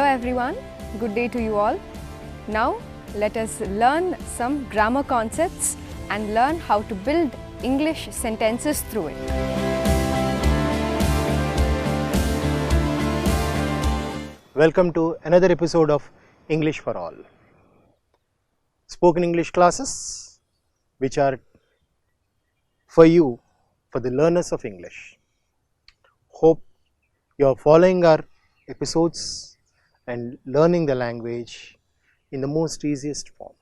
Hello everyone, good day to you all. Now let us learn some grammar concepts and learn how to build English sentences through it. Welcome to another episode of English for All. Spoken English classes which are for you, for the learners of English. Hope you are following our episodes and learning the language in the most easiest form.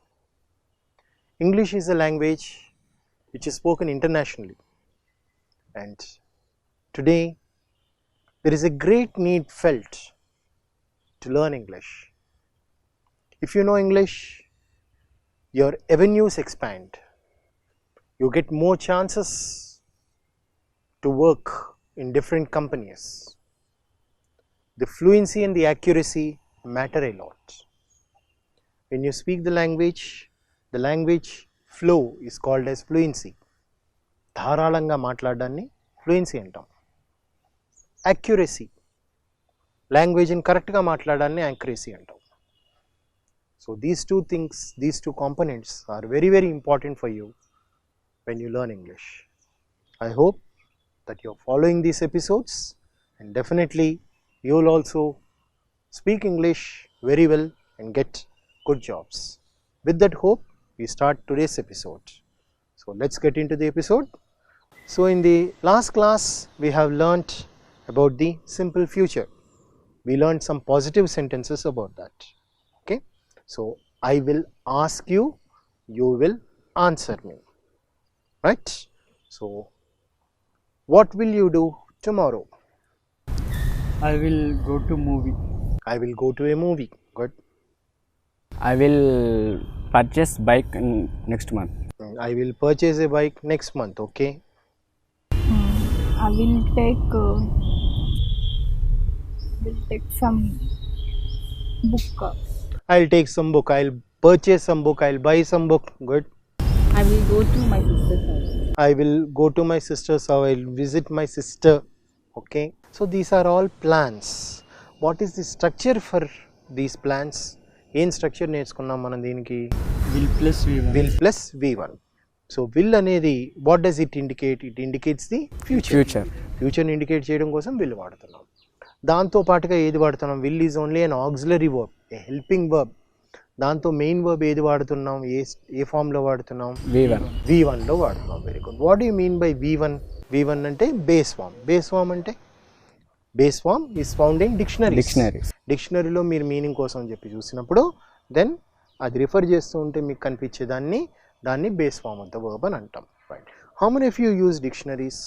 English is a language which is spoken internationally, and today there is a great need felt to learn English. If you know English, your avenues expand. You get more chances to work in different companies. The fluency and the accuracy matter a lot. When you speak the language flow is called as fluency. ధారాళంగా మాట్లాడడాన్ని fluency అంటాం. Accuracy, లాంగ్వేజ్ని కరెక్ట్గా మాట్లాడడాన్ని accuracy అంటాం. So these two things, these two components are very, very important for you when you learn English. I hope that you are following these episodes, and definitely you will also speak English very well and get good jobs. With that hope, we start today's episode. So let's get into the episode. So in the last class, we have learnt about the simple future. We learned some positive sentences about that. Okay, so I will ask you, you will answer me, right? So what will you do tomorrow? I will go to movie. I will go to a movie. Good. I will purchase bike next month. I will purchase a bike next month. Okay. I will take some book. I'll take some book. I'll purchase some book. I'll buy some book. Good. I will go to my sister's house. I will go to my sister's house. I'll visit my sister. Okay. So these are all plans. What is the structure for these plans? ఏం structure నేర్చుకున్నాం మనం దీనికి? Will plus V1. Will plus V1. So will అనేది what does it indicate? It indicates the future. ఫ్యూచర్ని indicate చేయడం కోసం will వాడుతున్నాం. దాంతో పాటుగా ఏది వాడుతున్నాం? will is only an auxiliary verb, a helping verb. దాంతో మెయిన్ వర్బ్ ఏది వాడుతున్నాం? ఏ ఫామ్లో వాడుతున్నాం? V1లో వాడుతున్నాం. Very good. What you mean by V1 అంటే బేస్ ఫామ్. బేస్ ఫామ్ అంటే base form is found in డిక్షనరీలో మీరు మీనింగ్ కోసం చెప్పి చూసినప్పుడు దెన్ అది రిఫర్ చేస్తూ ఉంటే మీకు కనిపించే దాన్ని base form of the verb అని అంటాం. Right. How many of you use dictionaries?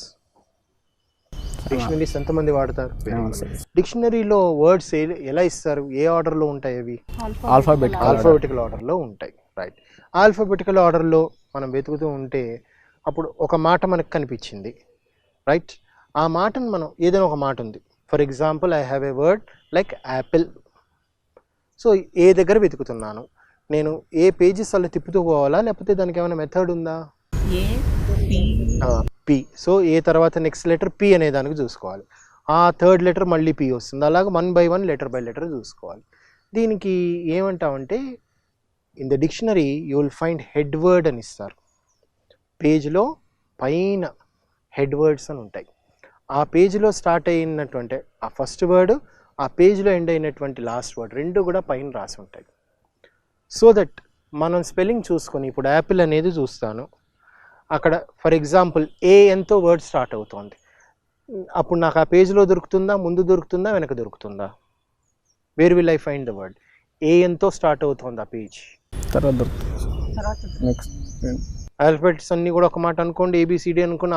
Dictionaries ఎంతమంది వాడతారు? డిక్షనరీలో వర్డ్స్ ఎలా ఇస్తారు? ఏ ఆర్డర్లో ఉంటాయి అవి? ఆల్ఫాబెటికల్ ఆర్డర్లో ఉంటాయి. రైట్. ఆల్ఫాబెటికల్ ఆర్డర్లో మనం వెతుకుతూ ఉంటే అప్పుడు ఒక మాట మనకు కనిపించింది. రైట్. ఆ మాటను మనం ఏదైనా ఒక మాట ఉంది. For example I have a word like apple. So ఏ దగ్గర వెతుకుతున్నాను నేను? ఏ పేజెస్ అలా తిప్పుతూ పోవాలా, లేకపోతే దానికి ఏమైనా మెథడ్ ఉందా? పి. సో ఏ తర్వాత నెక్స్ట్ లెటర్ పి అనే దానికి చూసుకోవాలి. ఆ థర్డ్ లెటర్ మళ్ళీ పి వస్తుంది. అలాగే 1 by 1 లెటర్ బై లెటర్ చూసుకోవాలి. దీనికి ఏమంటామంటే in the dictionary you will find head word అని ఇస్తారు. పేజ్లో పైన హెడ్ వర్డ్స్ అని ఉంటాయి. ఆ పేజ్లో స్టార్ట్ అయినటువంటి ఆ ఫస్ట్ వర్డ్, ఆ పేజ్లో ఎండ్ అయినటువంటి లాస్ట్ వర్డ్ రెండు కూడా పైన రాసి ఉంటాయి. సో దట్ మనం స్పెల్లింగ్ చూసుకొని ఇప్పుడు యాపిల్ అనేది చూస్తాను. అక్కడ ఫర్ ఎగ్జాంపుల్ ఏఎన్తో వర్డ్ స్టార్ట్ అవుతుంది. అప్పుడు నాకు ఆ పేజ్లో దొరుకుతుందా, ముందు దొరుకుతుందా, వెనక దొరుకుతుందా? Where will I find the word? ఏఎన్తో స్టార్ట్ అవుతుంది ఆ పేజ్. ఆల్ఫాబెట్స్ అన్ని కూడా ఒక మాట అనుకోండి, ఏబిసిడి అనుకున్న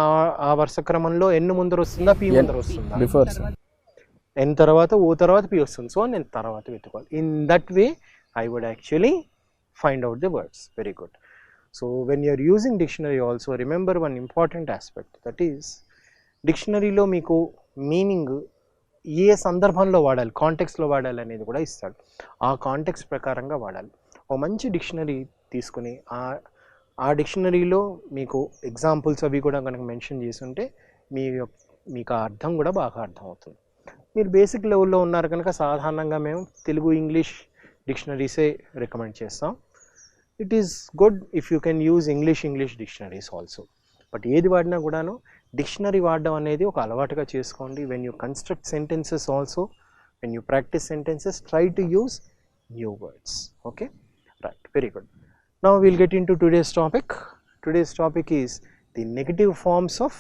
ఆ వరుస క్రమంలో ఎన్ ముందర వస్తుందా, పి ముందర వస్తుందా? ఎన్ తర్వాత ఓ తర్వాత పి వస్తుంది. సో నేను తర్వాత వెతుకోవాలి. In that way I would actually find out the words. Very good. So when you're using dictionary also remember one important aspect, that is డిక్షనరీలో మీకు మీనింగ్ ఏ సందర్భంలో వాడాలి, కాంటెక్స్లో వాడాలి అనేది కూడా ఇస్తాడు. ఆ కాంటెక్స్ట్ ప్రకారంగా వాడాలి. ఒక మంచి డిక్షనరీ తీసుకుని ఆ డిక్షనరీలో మీకు ఎగ్జాంపుల్స్ అవి కూడా కనుక మెన్షన్ చేసి ఉంటే మీకు ఆ అర్థం కూడా బాగా అర్థమవుతుంది. మీరు బేసిక్ లెవెల్లో ఉన్నారు కనుక సాధారణంగా మేము తెలుగు ఇంగ్లీష్ డిక్షనరీసే రికమెండ్ చేస్తాం. It is good if you can use English dictionaries also. But ఏది వాడినా కూడాను డిక్షనరీ వాడడం అనేది ఒక అలవాటుగా చేసుకోండి. When you construct sentences also, when you practice sentences, try to use new words. Okay, right, very good. Now we'll get into today's topic. Today's topic is the negative forms of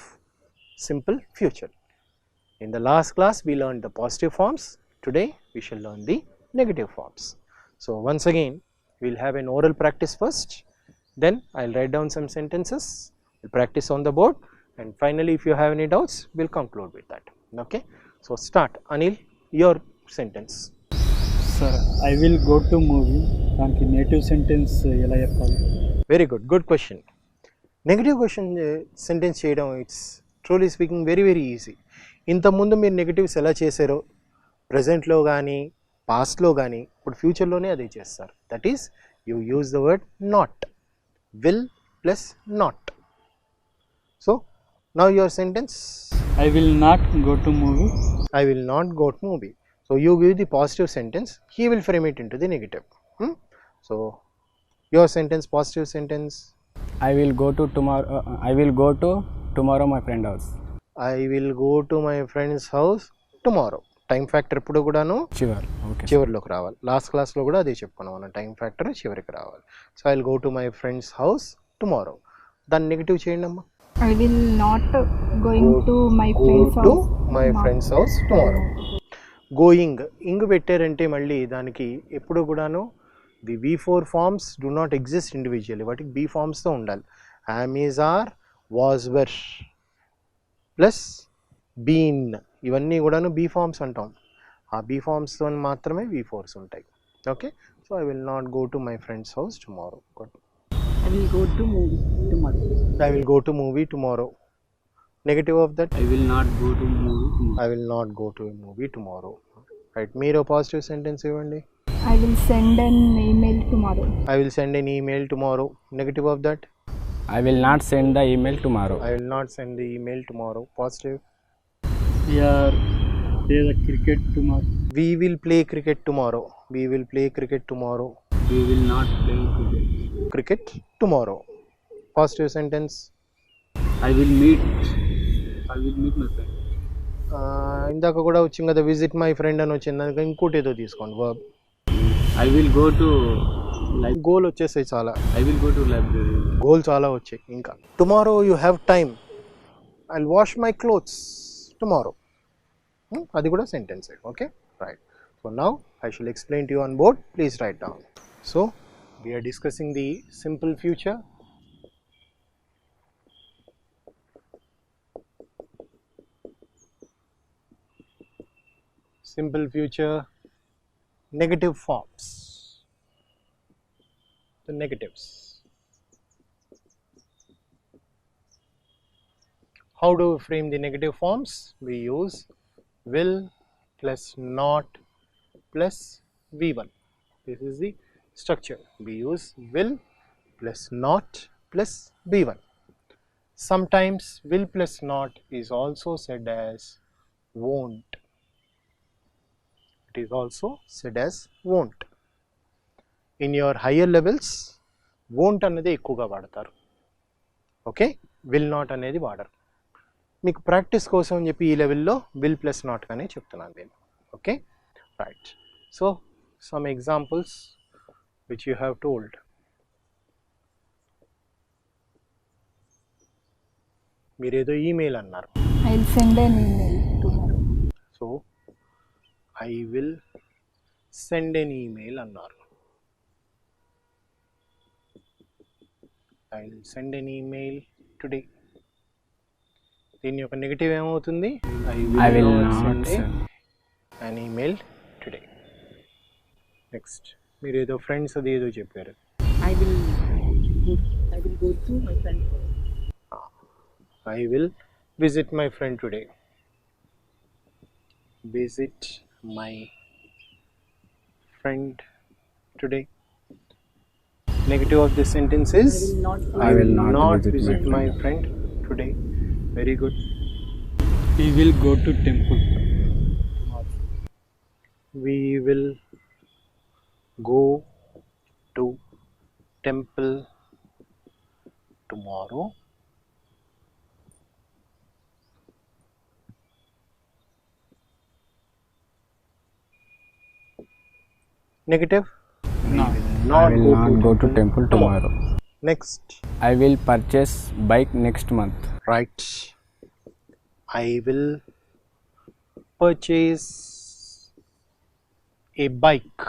simple future. In the last class we learned the positive forms. Today we shall learn the negative forms. So once again we'll have an oral practice first, then I'll write down some sentences, we'll practice on the board, and finally if you have any doubts we'll conclude with that. Okay, so start. Anil, your sentence. Sir I will go to movie, దానికి native sentence ఎలా చెప్పాలి? Very good, good question. Negative question sentence చేయడం it's truly speaking very very easy. ఇంతకుముందు మీరు negatives ఎలా చేశారో ప్రజెంట్లో కానీ పాస్ట్లో కానీ ఇప్పుడు ఫ్యూచర్లోనే అదే చేస్తారు. That is you use the word not, will plus not. So now your sentence. I will not go to movie. I will not go to movie. So you give the positive sentence, he will frame it into the negative. So your sentence, positive sentence. I will go to tomorrow. I will go to tomorrow my friend house. I will go to my friend's house tomorrow. Time factor ఎప్పుడు కూడాను చివరిలోకి రావాలి. Last క్లాస్లో కూడా అదే చెప్పుకున్నాం మనం, time factor చివరికి రావాలి. So I will go to my friends house tomorrow. దాన్ని నెగిటివ్ చేయండి అమ్మా. I will not going to my friend's house tomorrow. Going, ing పెట్టారంటే మళ్ళీ దానికి ఎప్పుడు కూడాను the V4 forms do not exist individually, వాటికి బీ ఫార్మ్స్తో ఉండాలి. Am, is, are, was, were plus been, ఇవన్నీ కూడాను బీ ఫార్మ్స్ అంటాం. ఆ బీ ఫార్మ్స్తో మాత్రమే V4s ఉంటాయి. Okay, so I will not go to my friends house tomorrow. Good. I will go to movie tomorrow. I will go to movie tomorrow. Negative of that. I will not go to movie tomorrow. I will not go to a movie tomorrow. Right. Mere positive sentence ivandi. I will send an email tomorrow. I will send an email tomorrow. Negative of that. I will not send the email tomorrow. I will not send the email tomorrow. Positive. We are play the cricket tomorrow. We will play cricket tomorrow. We will play cricket tomorrow. We will not play cricket tomorrow. Positive sentence. I will meet my friend. ఇందాక కూడా వచ్చింది కదా visit my friend అని వచ్చింది, దానికి ఇంకోటి ఏదో తీసుకోండి verb. I will go to goal వచ్చేసాయి చాలా. I will go to library. Goal చాలా వచ్చాయి. ఇంకా tomorrow you have time, I will wash my clothes tomorrow. అది కూడా sentence. Okay, right. So now I shall explain to you on board. Please write down. So we are discussing the simple future. Simple future, negative forms. The negatives. How do we frame the negative forms? We use will plus not plus V1. This is the structure. We use will plus not plus V1. Sometimes will plus not is also said as won't. It is also said as won't. In your higher levels, won't అనేది ఎక్కువగా వాడతారు. Okay, will not అనేది వాడరు. మీకు practice కోసం అని చెప్పి ఈ లెవెల్లో will plus not గానే చెప్తున్నాను నేను. Okay, right. So some examples which you have told. మీరు ఏదో ఈమెయిల్ అన్నారు. I will send an email tomorrow. So I will send an email అన్నారు. I will send an email today. దీని యొక్క negative ఏమవుతుంది? I will not send an email today. Next మీరు ఏదో friends అది ఏదో చెప్పారు. I will go to my friend's house. I will visit my friend today. Visit my friend today. Negative of this sentence is I will not visit my friend today. Very good. We will go to temple. We will go to temple tomorrow. Negative. No. Not I will not go to temple tomorrow. Next. I will purchase bike next month. Right. I will purchase a bike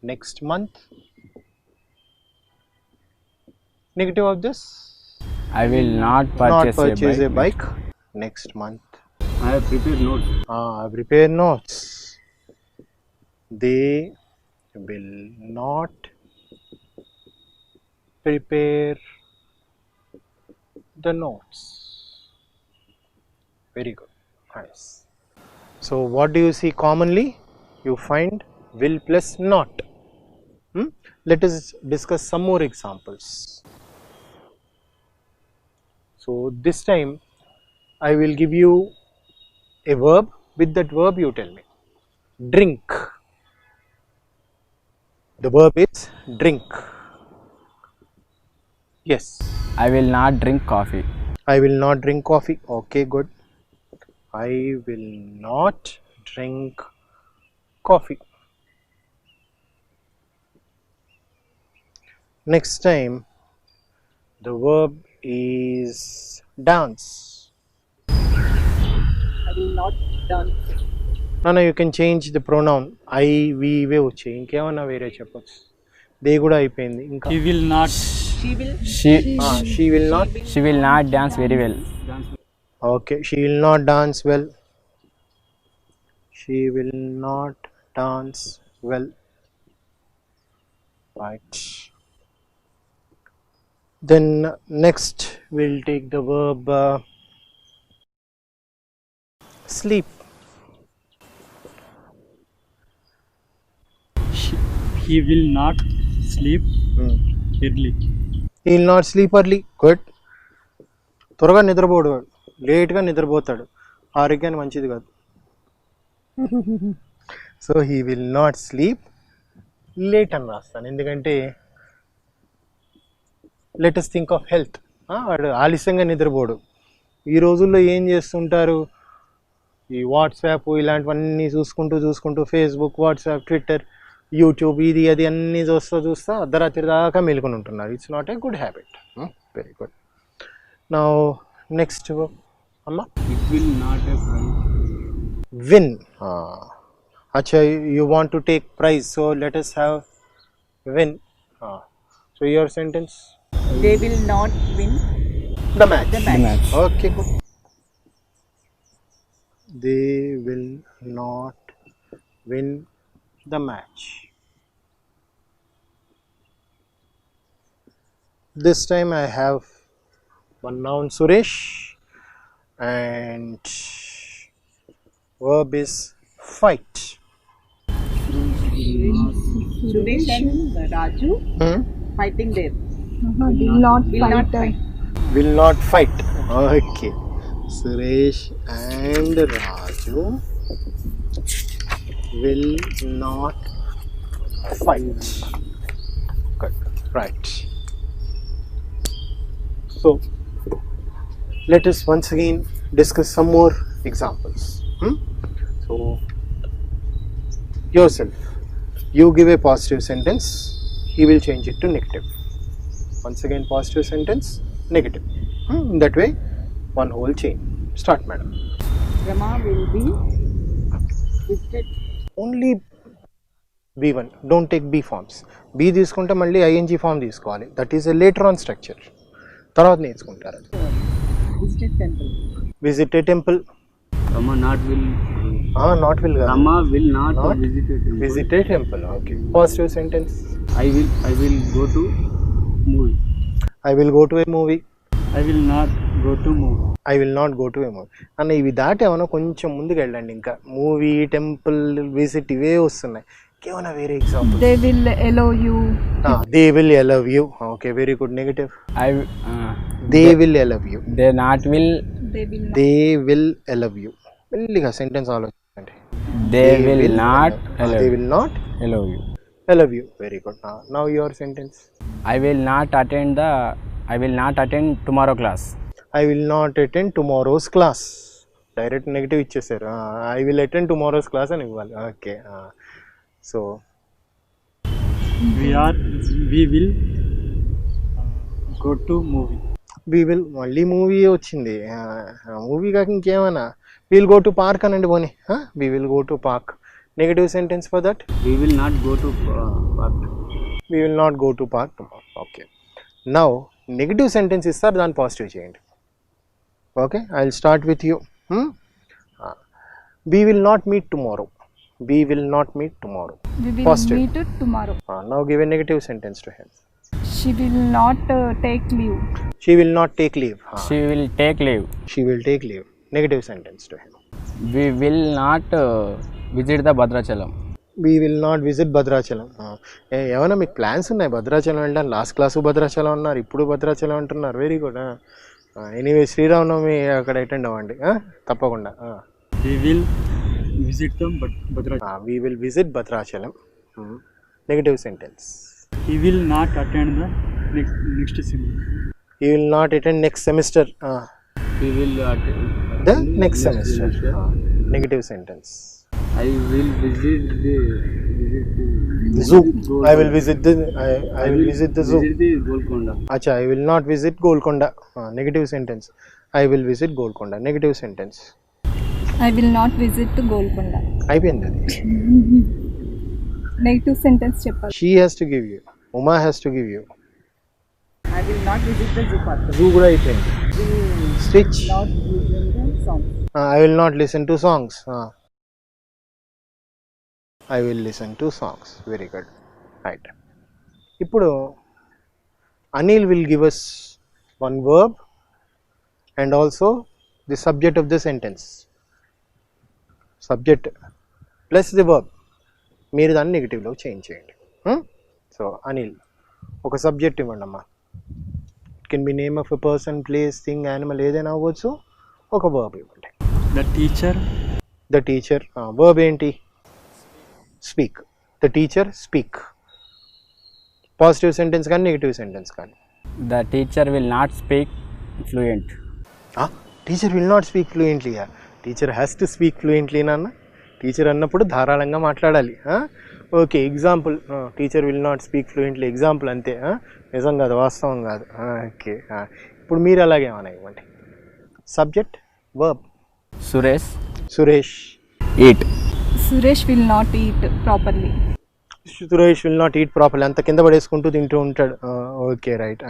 next month. Negative of this. I will not purchase a bike next month. I have prepared notes. I prepare notes. They will not prepare the notes. Very good. Nice. So what do you see commonly? You find will plus not. Let us discuss some more examples. So this time I will give you a verb. With that verb you tell me. Drink. The verb is drink. Yes. I will not drink coffee. I will not drink coffee. Okay, good. I will not drink coffee. Next time the verb is dance. I will not dance. No, you can change the pronoun. I, we, we వచ్చాయి ఇంకేమన్నా వేరే చెప్పచ్చు. They కూడా అయిపోయింది ఇంకా. He will not. She will. She will not. She will not dance very well. Okay, she will not dance well. She will not dance well. Right. Then next we'll take the verb sleep. He will not sleep early. He will not sleep early. Good. త్వరగా నిద్రపోడు వాడు, లేట్గా నిద్రపోతాడు, ఆరోగ్యానికి మంచిది కాదు. So he will not sleep late అని రాస్తాను, ఎందుకంటే లెటస్ థింక్ ఆఫ్ హెల్త్. వాడు ఆలస్యంగా నిద్రపోడు. ఈ రోజుల్లో ఏం చేస్తుంటారు, ఈ వాట్సాప్ ఇలాంటివన్నీ చూసుకుంటూ ఫేస్బుక్, వాట్సాప్, ట్విట్టర్, యూట్యూబ్, ఇది అది అన్నీ చూస్తా అర్ధరాత్రి దాకా మేలుకొని ఉంటున్నారు. It's not a good habit. Very good. Now next అమ్మా. It will not a prize. Win. Acha, you want to take prize, so let us have win. So your sentence. They will not win The match. the match. Okay, good. They will not win the match. This time I have one noun Suresh and verb is fight. Suresh and Raju fighting there. Will not Will not fight. fight. Will not fight. Okay. Suresh and Raju will not fight. Good. Right. So let us once again discuss some more examples. So yourself, you give a positive sentence, he will change it to negative. Once again positive sentence, negative. In that way one whole chain. Start, madam. Rama will be visited. Only B1, don't take B forms. B తీసుకుంటే మళ్ళీ ING form తీసుకోవాలి. That is a later on structure, తర్వాత నేర్చుకుంటారు. Visited temple. Visit A temple. Rama not will. Not will Rama will not, Not visit a temple. Visit A temple. Okay. Positive sentence. I will go to movie. I will go to A movie. I will not go to movie. I will not go to A movie. అన్న ఇవి దాటి ఏమైనా కొంచెం ముందుకు వెళ్ళండి. ఇంకా movie, temple, visit ఇవే వస్తున్నాయి. ఇంకేమైనా వేరే example. They will allow you. They will allow you. Okay, very good. Negative. They will allow you. They not will. They will not. They will allow you. మెల్లిగా సెంటెన్స్ ఆలోచించండి. They will not allow They you. will not Allow you. allow you. Very good. Now your sentence. I will not attend tomorrow class. I will not attend tomorrow's class. Direct negative ఇచ్చేసారు. I will attend tomorrow's class అని ఇవ్వాలి. Okay. So we will go to movie. we will మళ్ళీ movie వచ్చింది. Movie కాక ఇంకేమైనా will go to park అనండి పోనీ. we will go to park. Negative sentence for that. We will not go to park. We will not go to park tomorrow. Okay. Now negative sentence ఇస్తారు, దాన్ని positive చేయండి. Okay, I will start with you. We will not meet tomorrow. We will not meet tomorrow. We will Positive. meet it tomorrow. Now give a negative sentence to him. She will not take leave. She will not take leave. She will take leave. She will take leave. Negative sentence to him. We will not visit the Bhadrachalam. We will not visit Bhadrachalam. ఏమైనా మీకు plans ఉన్నాయి భద్రాచలం వెళ్ళడానికి? Last class Bhadrachalam అన్నారు, ఇప్పుడు భద్రాచలం అంటున్నారు. Very good. Anyway Sri Rama Navami అక్కడ attend అవ్వండి తప్పకుండా. We will visit them, but Bhadrachalam. We will visit Bhadrachalam. Negative sentence. He will not attend the next semester. He will not attend next semester. We will attend The next semester. Negative sentence. I will visit the Zoo. I will visit the I will visit the zoo. visit the Golconda. Acha, I will not visit Golconda. Negative sentence. I will visit Golconda. Negative sentence. I will not visit to Golconda. అయిపోయింది అది. Negative sentence చెప్పాలి. She has to give you. Uma has to give you. I will not visit the zoo park. Zoo కూడా అయిపోయింది. Stitch. Not listen the song. I will not listen to songs. I will listen to songs. Very good. Right. ఇప్పుడు Anil will give us one verb and also the subject of the sentence. Subject plus the verb. మీరు దాన్ని నెగిటివ్లో change చేయండి. So Anil ఒక subject ఇవ్వండి అమ్మా. It can be name of a person, place, thing, animal ఏదైనా అవ్వచ్చు. ఒక వర్బ్ ఇవ్వండి. The teacher. The teacher. Verb ఏంటి? Speak. The teacher speak. Positive sentence కానీ నెగిటివ్ సెంటెన్స్ కానీ. The teacher will not speak fluent. Teacher will not speak ఫ్లూయెంట్లీయా? Teacher has to speak fluently నాన్న. Teacher అన్నప్పుడు ధారాళంగా మాట్లాడాలి. Okay, example teacher will not speak fluently example అంతే. నిజం కాదు, వాస్తవం కాదు. ఓకే, ఇప్పుడు మీరు అలాగే ఏమైనా ఇవ్వండి. Subject, verb. Suresh eat. Suresh will not eat properly. Suresh will not eat properly. అంత కింద పడేసుకుంటూ తింటూ ఉంటాడు. Okay, right.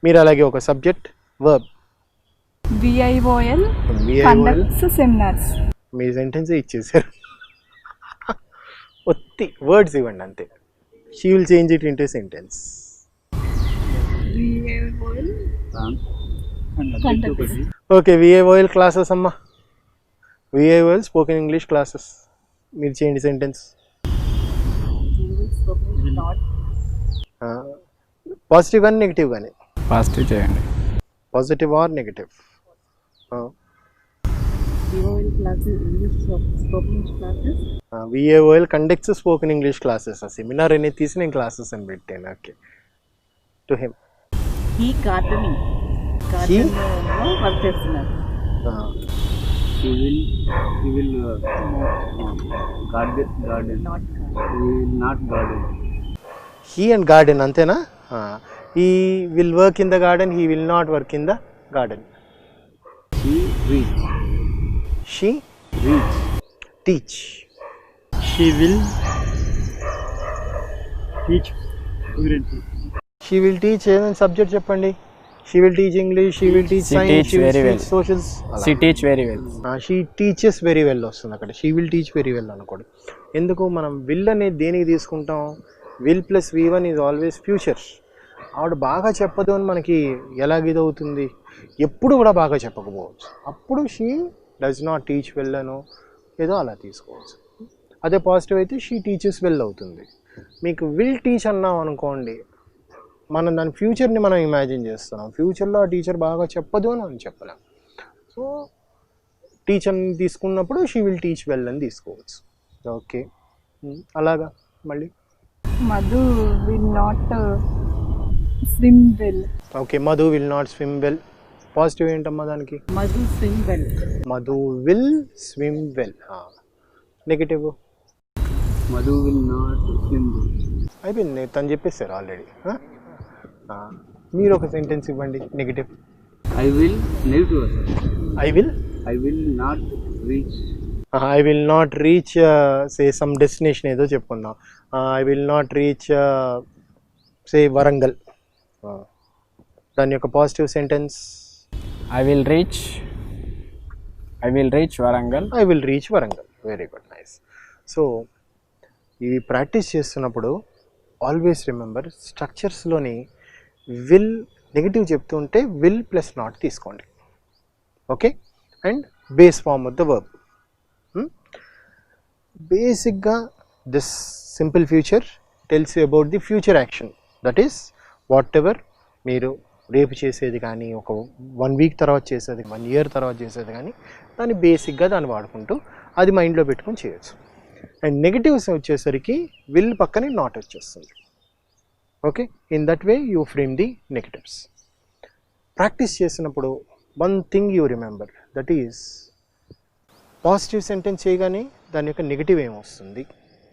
మీరు అలాగే ఒక subject, verb. VIOL conducts seminars. మీ సెంటెన్స్ ఇచ్చేసారు. ఒత్తి వర్డ్స్ ఇవ్వండి అంతే. She will change it into sentence. VIOL conducts. Okay, VIOL classes అమ్మా. VIOL spoken English classes. మీరు చేయండి సెంటెన్స్. పాజిటివ్ కానీ నెగిటివ్ కానీ. Positive చేయండి. Positive or negative. VOL classes, English spoken classes. VIOL conducts spoken English classes. ఆ seminar అనేది తీసి నేను క్లాసెస్ అని పెట్టాను. Okay, to him. He gardening. Garden వర్క్ చేస్తున్నారు. He will garden. Not he will not garden. He and garden అంతేనా? He will work in the garden, he will not work in the garden. She reach. She teach. She will teach fluently. She will teach ఏదైనా subject చెప్పండి. She will teach English, she will teach She science, teach she will very teach well. Socials. She teach very well. She teaches very well వస్తుంది అక్కడ. She will teach very well అనకూడదు. ఎందుకు? మనం will అనేది దేనికి తీసుకుంటాం? Will plus V1 is always future. ఆవిడ బాగా చెప్పదు అని మనకి ఎలాగిదవుతుంది? ఎప్పుడు కూడా బాగా చెప్పకపోవచ్చు. అప్పుడు she does not teach well అనో ఏదో అలా తీసుకోవచ్చు. అదే పాజిటివ్ అయితే షీ టీచెస్ వెల్ అవుతుంది. మీకు విల్ టీచ్ అన్నాం అనుకోండి, మనం దాని ఫ్యూచర్ని మనం ఇమాజిన్ చేస్తున్నాం. ఫ్యూచర్లో ఆ టీచర్ బాగా చెప్పదు అని మనం చెప్పలేం. సో టీచర్ని తీసుకున్నప్పుడు షీ విల్ టీచ్ వెల్ అని తీసుకోవచ్చు. ఓకే, అలాగా మళ్ళీ Madhu will not swim well. Okay, Madhu will not swim well. Positive ఏంటమ్మా దానికి? Madhu swim well. Madhu will swim well. Negative? Madhu will not swim well. అయిపోయింది, తను చెప్పేశారు ఆల్రెడీ. మీరు ఒక సెంటెన్స్ ఇవ్వండి negative. I will negative. I will I will not reach. I will not reach say some destination ఏదో చెప్పుకుందాం. I will not reach say Warangal. దాని యొక్క positive sentence? I will reach Warangal. I will reach Warangal. Very good, nice. So ఇవి practice చేస్తున్నప్పుడు always remember, స్ట్రక్చర్స్లోని will negative చెప్తుంటే will plus not తీసుకోండి. Okay, and base form of the verb. బేసిక్గా this simple future tells you about the future action. That is what ever మీరు రేపు చేసేది కానీ, ఒక 1 వీక్ తర్వాత చేసేది, 1 ఇయర్ తర్వాత చేసేది కానీ, దాన్ని బేసిక్గా దాన్ని వాడుకుంటూ అది మైండ్లో పెట్టుకొని చేయొచ్చు. అండ్ నెగిటివ్స్ వచ్చేసరికి విల్ పక్కనే నాట్ వచ్చేస్తుంది. Okay, in that way you frame the negatives. Practice చేసినప్పుడు one thing you remember, that is positive sentence చేయగానే దాని యొక్క నెగిటివ్ ఏమొస్తుంది.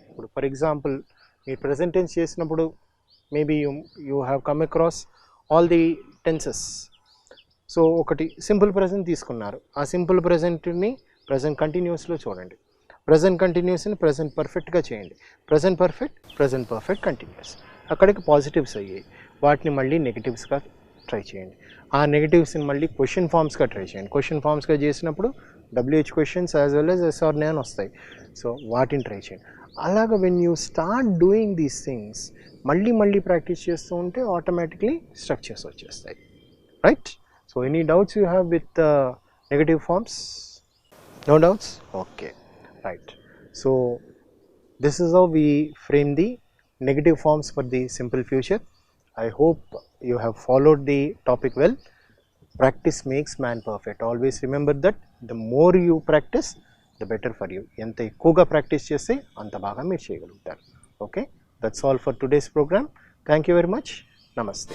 ఇప్పుడు ఫర్ ఎగ్జాంపుల్ మీరు ప్రెజెంట్ టెన్స్ చేసినప్పుడు maybe you have come across all the tenses. So ఒకటి simple present తీసుకున్నారు, ఆ సింపుల్ ప్రెజెంట్ని ప్రెజెంట్ కంటిన్యూస్లో చూడండి. ప్రెజెంట్ కంటిన్యూస్ని ప్రెజెంట్ పర్ఫెక్ట్గా చేయండి. Present perfect continuous. అక్కడికి పాజిటివ్స్ అయ్యాయి, వాటిని మళ్ళీ నెగిటివ్స్గా ట్రై చేయండి. ఆ నెగిటివ్స్ని మళ్ళీ క్వశ్చన్ ఫామ్స్గా ట్రై చేయండి. క్వశ్చన్ ఫామ్స్గా చేసినప్పుడు WH questions as well as yes or no అని వస్తాయి. సో వాటిని ట్రై చేయండి. అలాగా when you start doing these things మళ్ళీ ప్రాక్టీస్ చేస్తూ ఉంటే ఆటోమేటిక్లీ స్ట్రక్చర్స్ వచ్చేస్తాయి. Right? So any doubts you have with negative forms? No doubts? Okay, right. So this is how we frame the negative forms for the simple future. I hope you have followed the topic well. Practice makes man perfect. Always remember that the more you practice, the better for you. ఎంత ఎక్కువగా practice చేస్తే అంత బాగా మీరు చేయగలుగుతారు. Okay, that's all for today's program. Thank you very much. Namaste.